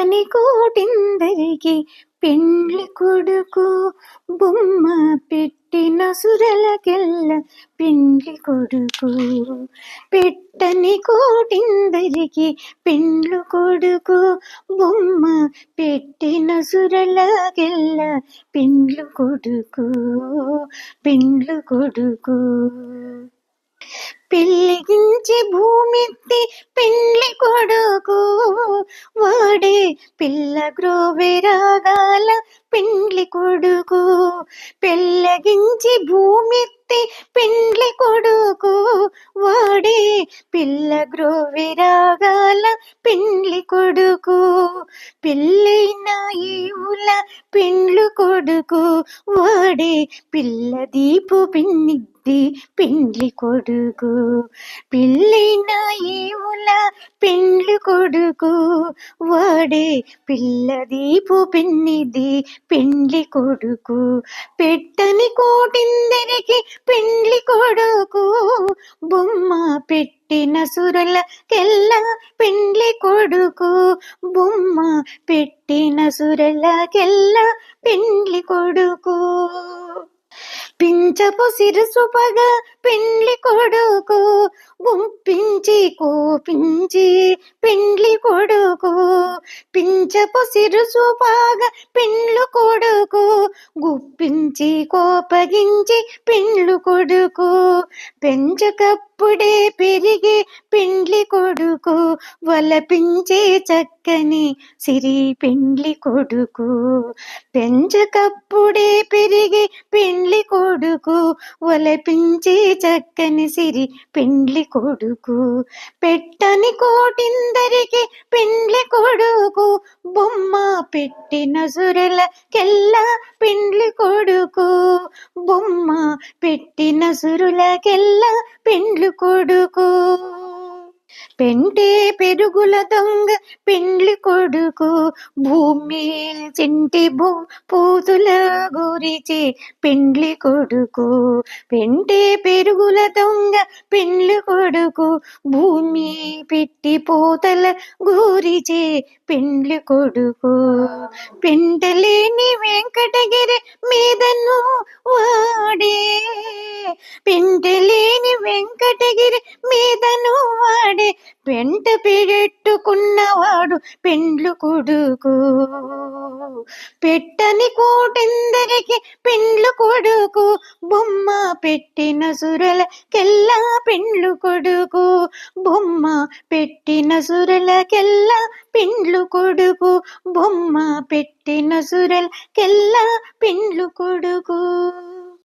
పెట్టని కోటిందరికి పెండ్లి కొడుకు, బొమ్మ పెట్టిన సురలకెల్ల పెండ్లి కొడుకు. పెట్టని కోటిందరికి పెండ్లు కొడుకు, బొమ్మ పెట్టిన సురలకెల్ల పెండ్లు కొడుకు, పెండ్లు కొడుకు. పెళ్ళగించి భూమిత్తి పెండ్లి కొడుకు, వాడే పిల్ల గ్రోవె రాగాల పెండ్లి కొడుకు. పెళ్ళగించి భూమిత్తి పెండ్లి కొడుకు, వాడే పిల్ల గ్రోవె రాగాల పెండ్లి కొడుకు. పెళ్ళైన ఈవుల పెండ్లు కొడుకు, వాడే పిల్ల దీపు పిన్నిద్ది పెండ్లి కొడుకు. పెళ్ళైన ఈవుల పెండ్లి కొడుకు, వాడే పిల్ల దీపు పిన్నిది పెండ్లి కొడుకు. పెట్టని కోటిందరికి పెండ్లి కొడుకు, బొమ్మ పెట్టిన సురలకెల్ల పెండ్లి కొడుకు, బొమ్మ పెట్టిన సురలకెల్ల పెండ్లి కొడుకు. పించపు సిరుసు పగ పెండ్లి కొడుకు, గుప్పించి కోపించి పెండ్లి కొడుకు. పించపు సిరుసు పగ పెండ్లు కొడుకు, గుప్పించి కోపగించి పెండ్లు కొడుకు. పెంచకప్పుడే పెరిగే పెండ్లి కొడుకు, వలపించే చక్కని సిరి పెండ్లి కొడుకు. పెంచకప్పుడే పెరిగే పెండ్లి కొడుకు, వలపించే చక్కని సిరి పెండ్లి కొడుకు. పెట్టని కోటిందరికి పెండ్లి కొడుకు, బొమ్మ పెట్టిన సురలకెల్ల పెండ్లి కొడుకు, బొమ్మ పెట్టిన సురులకెల్ల పెండ్లి కొడుకు. పెంటే పెరుగుల దొంగ పెండ్లి కొడుకు, భూమి చింటి పూతుల గురిచి పెండ్లి కొడుకు. పెంటే పెరుగుల దొంగ పెండ్లి కొడుకు, భూమి పెట్టి పోతల గురిచి పెండ్లి కొడుకు. పెంటలేని వెంకటగిరి మీదను వాడే, పెంటలేని వెంకటగిరి మీదను వాడే, పెంట పెట్టుకున్నవాడు పెండ్లు కొడుకు. పెట్టని కోటెందరికి పెండ్లు కొడుకు, బొమ్మ పెట్టిన సురలకెల్ల పెండ్లు కొడుకు, బొమ్మ పెట్టిన సురలకెల్ల పెండ్లు కొడుకు, బొమ్మ పెట్టిన సురలకెల్ల పెండ్లు కొడుకు.